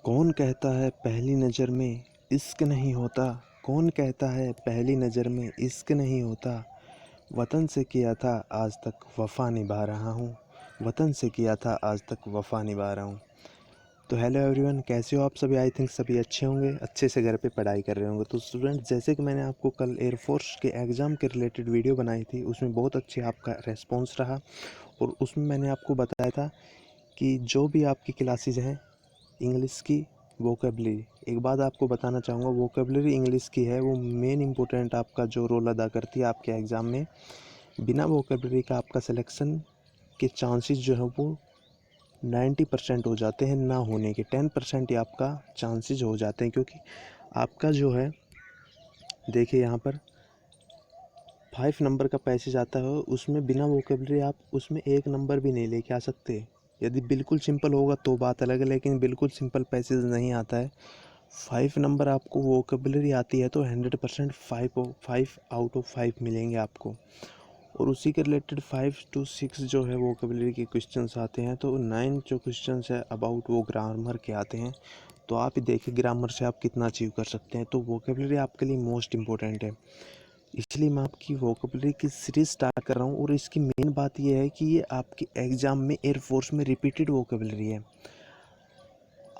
कौन कहता है पहली नज़र में इश्क नहीं होता। कौन कहता है पहली नज़र में इश्क नहीं होता। वतन से किया था आज तक वफ़ा निभा रहा हूँ। वतन से किया था आज तक वफ़ा निभा रहा हूँ। तो हेलो एवरीवन, कैसे हो आप सभी। आई थिंक सभी अच्छे होंगे, अच्छे से घर पे पढ़ाई कर रहे होंगे। तो स्टूडेंट, जैसे कि मैंने आपको कल एयरफोर्स के एग्ज़ाम के रिलेटेड वीडियो बनाई थी, उसमें बहुत अच्छी आपका रेस्पॉन्स रहा। और उसमें मैंने आपको बताया था कि जो भी आपकी क्लासेस हैं इंग्लिश की वोकेबलरी, एक बात आपको बताना चाहूँगा, वोकेबलरी इंग्लिश की है वो मेन इंपॉर्टेंट आपका जो रोल अदा करती है आपके एग्ज़ाम में। बिना वोकेबलरी का आपका सिलेक्शन के चांसेस जो है वो 90% हो जाते हैं ना होने के। 10% ही आपका चांसेस हो जाते हैं, क्योंकि आपका जो है, देखिए यहाँ पर 5 नंबर का पैसेज आता है, उसमें बिना वोकेबलरी आप उसमें 1 नंबर भी नहीं लेके आ सकते। यदि बिल्कुल सिंपल होगा तो बात अलग है, लेकिन बिल्कुल सिंपल पैसेज नहीं आता है। 5 नंबर आपको वोकेबलरी आती है तो 100% 5 आउट ऑफ 5 मिलेंगे आपको। और उसी के रिलेटेड 5 to 6 जो है वोकेबलरी के क्वेश्चंस आते हैं। तो 9 जो क्वेश्चंस है अबाउट वो ग्रामर के आते हैं। तो आप ही देखिए ग्रामर से आप कितना अचीव कर सकते हैं। तो वोकेबलरी आपके लिए मोस्ट इंपॉर्टेंट है, इसलिए मैं आपकी वोकेबलरी की सीरीज स्टार्ट कर रहा हूँ। और इसकी मेन बात यह है कि ये आपके एग्ज़ाम में एयरफोर्स में रिपीटेड वोकेबलरी है।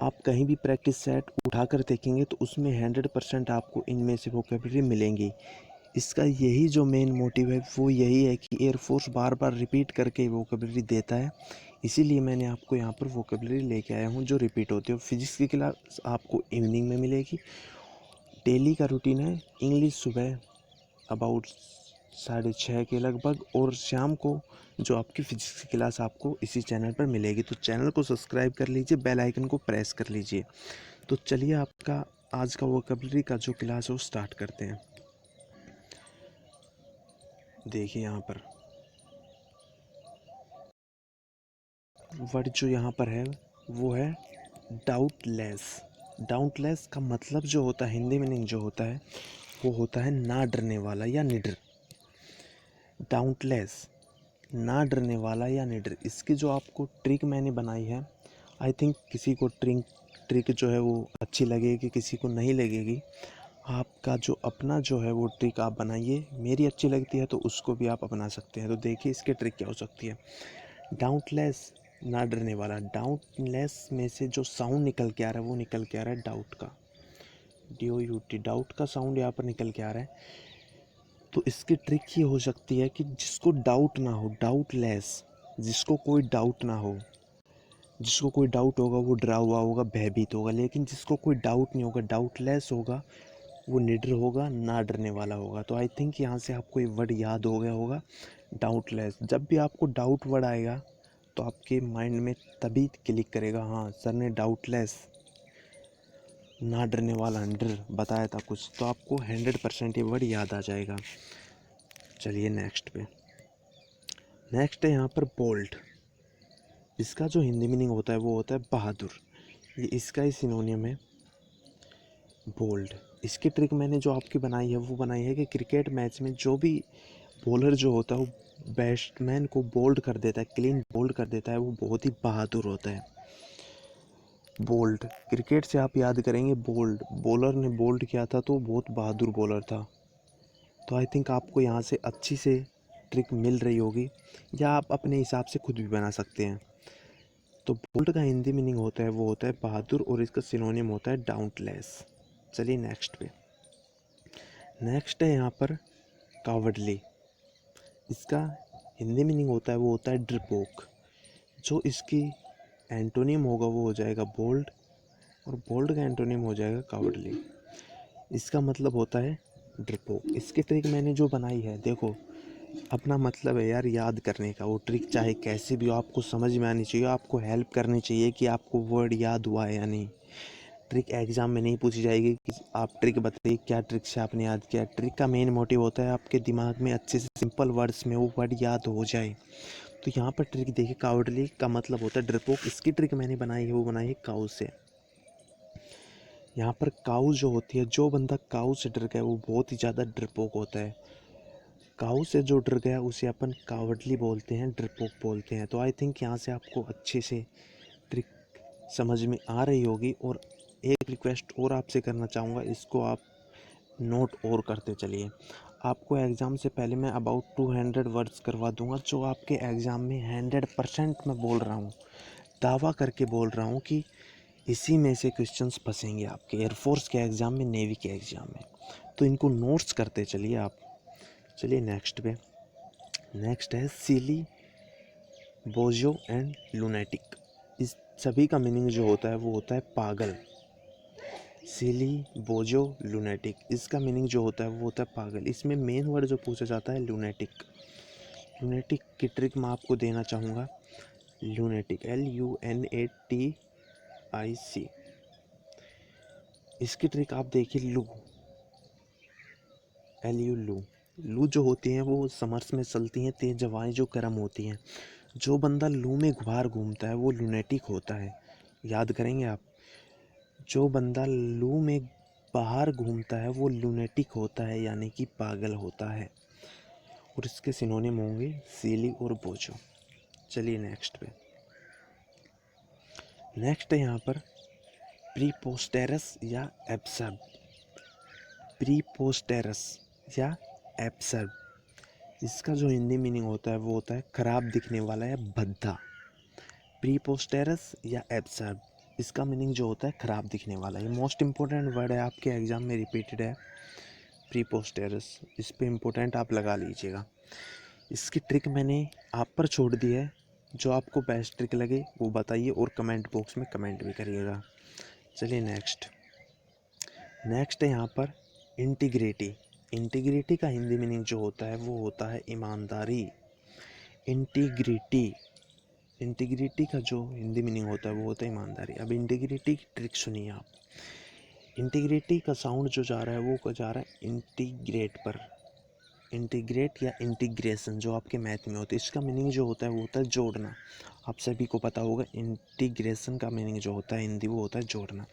आप कहीं भी प्रैक्टिस सेट उठाकर देखेंगे तो उसमें 100% आपको इनमें से वोकेबलरी मिलेंगी। इसका यही जो मेन मोटिव है वो यही है कि एयरफोर्स बार बार रिपीट करके वोकेबलरी देता है। इसीलिए मैंने आपको यहाँ पर वोकेबलरी लेके आया हूँ जो रिपीट होती है। फिजिक्स की क्लास आपको इवनिंग में मिलेगी। डेली का रूटीन है इंग्लिश सुबह अबाउट 6:30 के लगभग, और शाम को जो आपकी फिजिक्स की क्लास आपको इसी चैनल पर मिलेगी। तो चैनल को सब्सक्राइब कर लीजिए, बेल आइकन को प्रेस कर लीजिए। तो चलिए आपका आज का वोकेबलरी का जो क्लास है वो स्टार्ट करते हैं। देखिए यहाँ पर वर्ड जो यहाँ पर है वो है डाउटलेस। डाउटलेस का मतलब जो होता है, हिंदी मीनिंग जो होता है वो होता है ना डरने वाला या निडर। डाउटलेस, ना डरने वाला या निडर। इसकी जो आपको ट्रिक मैंने बनाई है, आई थिंक किसी को ट्रिक जो है वो अच्छी लगेगी, किसी को नहीं लगेगी। आपका जो अपना जो है वो ट्रिक आप बनाइए, मेरी अच्छी लगती है तो उसको भी आप अपना सकते हैं। तो देखिए इसकी ट्रिक क्या हो सकती है। डाउटलेस, ना डरने वाला। डाउटलेस में से जो साउंड निकल के आ रहा है वो निकल के आ रहा है डाउट का। DOUT, डाउट का साउंड यहाँ पर निकल के आ रहा है। तो इसकी ट्रिक ये हो सकती है कि जिसको डाउट ना हो, डाउटलेस, जिसको कोई डाउट ना हो। जिसको कोई डाउट होगा वो डरा हुआ होगा, भयभीत होगा। लेकिन जिसको कोई डाउट नहीं होगा, डाउटलेस होगा, वो निडर होगा, ना डरने वाला होगा। तो आई थिंक यहाँ से आपको ये वर्ड याद हो गया होगा, डाउटलेस। जब भी आपको डाउट वर्ड आएगा तो आपके माइंड में तभी क्लिक करेगा, हाँ सर ने डाउटलेस, ना डरने वाला, निडर बताया था कुछ, तो आपको 100% ये वर्ड याद आ जाएगा। चलिए नेक्स्ट पे। नेक्स्ट है यहाँ पर बोल्ड। इसका जो हिंदी मीनिंग होता है वो होता है बहादुर। ये इसका ही सिनोनियम है बोल्ड। इसकी ट्रिक मैंने जो आपकी बनाई है वो बनाई है कि क्रिकेट मैच में जो भी बॉलर जो होता है वो बैट्समैन को बोल्ड कर देता है, क्लीन बोल्ड कर देता है, वो बहुत ही बहादुर होता है। बोल्ड, क्रिकेट से आप याद करेंगे बोल्ड, बॉलर ने बोल्ड किया था तो बहुत बहादुर बॉलर था। तो आई थिंक आपको यहाँ से अच्छी से ट्रिक मिल रही होगी, या आप अपने हिसाब से खुद भी बना सकते हैं। तो बोल्ड का हिंदी मीनिंग होता है वो होता है बहादुर, और इसका सिनोनिम होता है डाउटलेस। चलिए नेक्स्ट पे। नेक्स्ट है यहाँ पर कावर्डली। इसका हिंदी मीनिंग होता है वो होता है डरपोक। जो इसकी एंटोनिम होगा वो हो जाएगा बोल्ड, और बोल्ड का एंटोनिम हो जाएगा कावर्डली। इसका मतलब होता है डरपोक। इसकी ट्रिक मैंने जो बनाई है, देखो अपना मतलब है यार याद करने का। वो ट्रिक चाहे कैसी भी हो आपको समझ में आनी चाहिए, आपको हेल्प करनी चाहिए कि आपको वर्ड याद हुआ है या नहीं। ट्रिक एग्ज़ाम में नहीं पूछी जाएगी कि आप ट्रिक बताइए क्या ट्रिक से आपने याद किया। ट्रिक का मेन मोटिव होता है आपके दिमाग में अच्छे से सिंपल वर्ड्स में वो वर्ड याद हो जाए। तो यहाँ पर ट्रिक देखिए, कावर्डली का मतलब होता है डरपोक। इसकी ट्रिक मैंने बनाई है वो बनाई है काऊ से। यहाँ पर काऊ जो होती है, जो बंदा काऊ से डर गया वो बहुत ही ज़्यादा डरपोक होता है। काऊ से जो डर गया उसे अपन कावर्डली बोलते हैं, डरपोक बोलते हैं। तो आई थिंक यहाँ से आपको अच्छे से ट्रिक समझ में आ रही होगी। और एक रिक्वेस्ट और आपसे करना चाहूँगा, इसको आप नोट और करते चलिए। आपको एग्ज़ाम से पहले मैं अबाउट 200 वर्ड्स करवा दूंगा, जो आपके एग्ज़ाम में 100% मैं बोल रहा हूँ, दावा करके बोल रहा हूँ कि इसी में से क्वेश्चंस फंसेंगे आपके एयरफोर्स के एग्ज़ाम में, नेवी के एग्ज़ाम में। तो इनको नोट्स करते चलिए आप। चलिए नेक्स्ट पे। नेक्स्ट है सिली, बोझो एंड लूनेटिक। इस सभी का मीनिंग जो होता है वो होता है पागल। सिली, बोझो, लूनेटिक, इसका मीनिंग जो होता है वो होता है पागल। इसमें मेन वर्ड जो पूछा जाता है लूनेटिक। लूनेटिक की ट्रिक मैं आपको देना चाहूँगा। Lunatic, LUNATIC। इसकी ट्रिक आप देखिए। लू, LU, लू। लू जो होती हैं वो समर्स में चलती हैं, तेज हवाएं जो गर्म होती हैं। जो बंदा लू में बाहर घूमता है वो लूनेटिक होता है। याद करेंगे आप। जो बंदा लू में बाहर घूमता है वो लूनेटिक होता है, यानी कि पागल होता है। और इसके सिनोनिम होंगे सीली और बोझो। चलिए नेक्स्ट पे। नेक्स्ट है यहाँ पर प्रीपोस्टेरस या एब्सर्ब। प्रीपोस्टेरस या एब्सर्ब, इसका जो हिंदी मीनिंग होता है वो होता है खराब दिखने वाला या भद्दा। प्रीपोस्टेरस या एब्सर्ब, इसका मीनिंग जो होता है खराब दिखने वाला। ये मोस्ट इंपॉर्टेंट वर्ड है, आपके एग्जाम में रिपीटेड है। प्रीपोस्टेरस, इस पे इम्पोर्टेंट आप लगा लीजिएगा। इसकी ट्रिक मैंने आप पर छोड़ दी है। जो आपको बेस्ट ट्रिक लगे वो बताइए और कमेंट बॉक्स में कमेंट भी करिएगा। चलिए नेक्स्ट। नेक्स्ट है यहाँ पर इंटीग्रिटी। इंटीग्रिटी का हिंदी मीनिंग जो होता है वो होता है ईमानदारी। इंटीग्रिटी, इंटीग्रिटी का जो हिंदी मीनिंग होता है वो होता है ईमानदारी। अब इंटीग्रिटी की ट्रिक सुनिए आप। इंटीग्रिटी का साउंड जो जा रहा है वो जा रहा है इंटीग्रेट पर। इंटीग्रेट या इंटीग्रेशन जो आपके मैथ में होता है, इसका मीनिंग जो होता है वो होता है जोड़ना। आप सभी को पता होगा इंटीग्रेशन का मीनिंग जो होता है हिंदी वो होता है जोड़ना।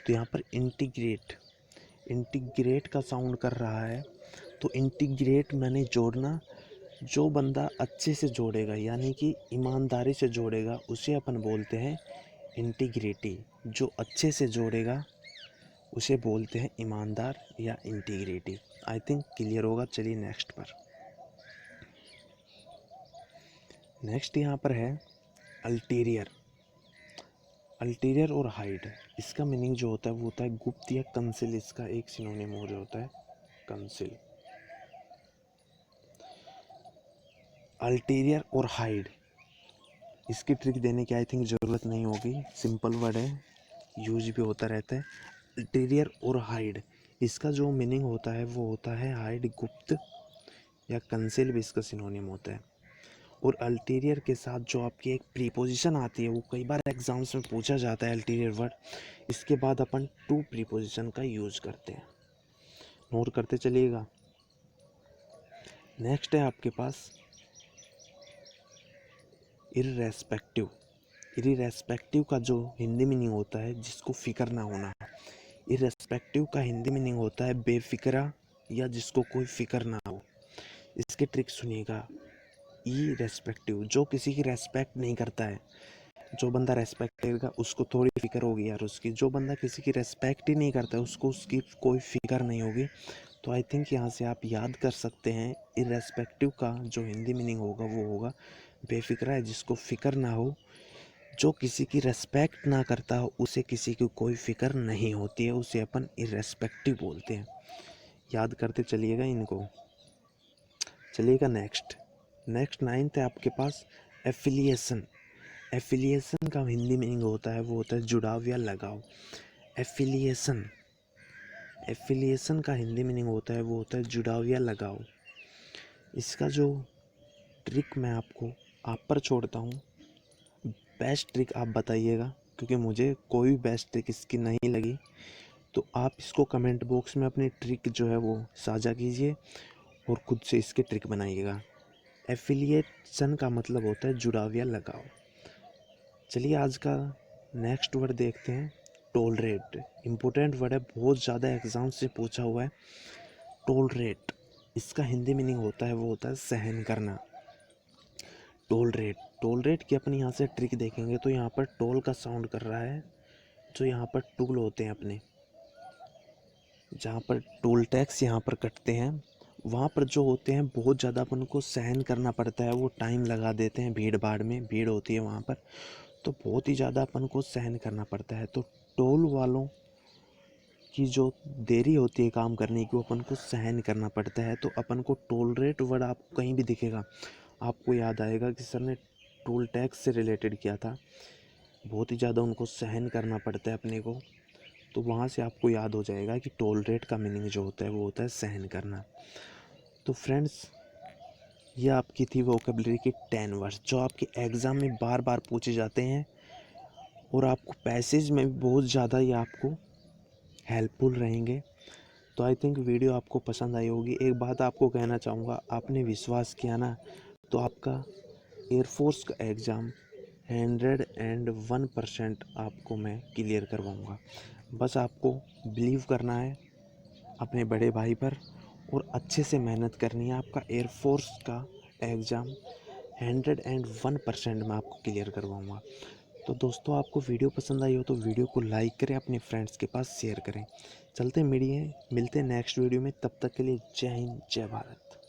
तो यहाँ पर इंटीग्रेट, इंटीग्रेट का साउंड कर रहा है, तो इंटीग्रेट मैंने जोड़ना। जो बंदा अच्छे से जोड़ेगा यानी कि ईमानदारी से जोड़ेगा उसे अपन बोलते हैं इंटीग्रिटी। जो अच्छे से जोड़ेगा उसे बोलते हैं ईमानदार या इंटीग्रिटी। आई थिंक क्लियर होगा। चलिए नेक्स्ट पर। नेक्स्ट यहाँ पर है अल्टीरियर। अल्टीरियर और हाइड, इसका मीनिंग जो होता है वो होता है गुप्त या कंसिल। इसका एक सिनोनिम और होता है कंसिल। अल्टीरियर और हाइड, इसकी ट्रिक देने की आई थिंक ज़रूरत नहीं होगी, सिंपल वर्ड है, यूज भी होता रहता है। अल्टीरियर और हाइड, इसका जो मीनिंग होता है वो होता है हाइड, गुप्त, या कंसील भी इसका सिनोनिम होता है। और अल्टीरियर के साथ जो आपकी एक प्रीपोजिशन आती है वो कई बार एग्जाम्स में पूछा जाता है अल्टीरियर वर्ड। इसके बाद अपन टू प्रीपोजिशन का यूज करते हैं, नोट करते चलिएगा। नेक्स्ट है आपके पास इर्रेस्पेक्टिव। इर्रेस्पेक्टिव का जो हिंदी मीनिंग होता है जिसको फिक्र ना होना। इर्रेस्पेक्टिव का हिंदी मीनिंग होता है बेफिक्रा या जिसको कोई फिक्र ना हो। इसके ट्रिक सुनिएगा। इरेस्पेक्टिव, जो किसी की रेस्पेक्ट नहीं करता है। जो बंदा रेस्पेक्ट करेगा उसको थोड़ी फिक्र होगी यार उसकी। जो बंदा किसी की रेस्पेक्ट ही नहीं करता है उसको उसकी कोई फिक्र नहीं होगी। तो आई थिंक यहाँ से आप याद कर सकते हैं इरेस्पेक्टिव का जो हिंदी मीनिंग होगा वो होगा बेफिक्रा है जिसको फिक्र ना हो। जो किसी की रेस्पेक्ट ना करता हो उसे किसी की कोई फिक्र नहीं होती है, उसे अपन इरेस्पेक्टिव बोलते हैं। याद करते चलिएगा इनको। चलिएगा नेक्स्ट। नेक्स्ट नाइन्थ है आपके पास एफिलिएशन। एफिलिएशन का हिंदी मीनिंग होता है वो होता है जुड़ाव या लगाव। एफिलिएशन, एफिलिएशन का हिंदी मीनिंग होता है वो होता है जुड़ाव या लगाव। इसका जो ट्रिक मैं आपको आप पर छोड़ता हूँ, बेस्ट ट्रिक आप बताइएगा, क्योंकि मुझे कोई बेस्ट ट्रिक इसकी नहीं लगी। तो आप इसको कमेंट बॉक्स में अपनी ट्रिक जो है वो साझा कीजिए और खुद से इसके ट्रिक बनाइएगा। एफिलिएशन का मतलब होता है जुड़ाव या लगाव। चलिए आज का नेक्स्ट वर्ड देखते हैं, टोलरेट। इम्पोर्टेंट वर्ड है, बहुत ज़्यादा एग्जाम से पूछा हुआ है। टोलरेट, इसका हिंदी मीनिंग होता है वो होता है सहन करना। टोलरेट, टोल रेट की अपन यहाँ से ट्रिक देखेंगे तो यहाँ पर टोल का साउंड कर रहा है। जो यहाँ पर टूल होते हैं अपने, जहाँ पर टोल टैक्स यहाँ पर कटते हैं, वहाँ पर जो होते हैं बहुत ज़्यादा अपन को सहन करना पड़ता है। वो टाइम लगा देते हैं, भीड़ भाड़ में भीड़ होती है वहाँ पर, तो बहुत ही ज़्यादा अपन को सहन करना पड़ता है। तो टोल वालों की जो देरी होती है काम करने की, वो अपन को सहन करना पड़ता है। तो अपन को टोल रेट वर्ड आपको कहीं भी दिखेगा, आपको याद आएगा कि सर ने टोल टैक्स से रिलेटेड किया था। बहुत ही ज़्यादा उनको सहन करना पड़ता है अपने को। तो वहाँ से आपको याद हो जाएगा कि टोल रेट का मीनिंग जो होता है वो होता है सहन करना। तो फ्रेंड्स, ये आपकी थी वोकेबलरी की 10 वर्ड्स जो आपके एग्ज़ाम में बार बार पूछे जाते हैं और आपको पैसेज में भी बहुत ज़्यादा ये आपको हेल्पफुल रहेंगे। तो आई थिंक वीडियो आपको पसंद आई होगी। एक बात आपको कहना चाहूँगा, आपने विश्वास किया ना, तो आपका एयरफोर्स का एग्ज़ाम 101% आपको मैं क्लियर करवाऊँगा। बस आपको बिलीव करना है अपने बड़े भाई पर और अच्छे से मेहनत करनी है। आपका एयरफोर्स का एग्ज़ाम 101% मैं आपको क्लियर करवाऊँगा। तो दोस्तों, आपको वीडियो पसंद आई हो तो वीडियो को लाइक करें, अपने फ्रेंड्स के पास शेयर करें। चलते मिलिए मिलते हैं नेक्स्ट वीडियो में, तब तक के लिए जय हिंद जय भारत।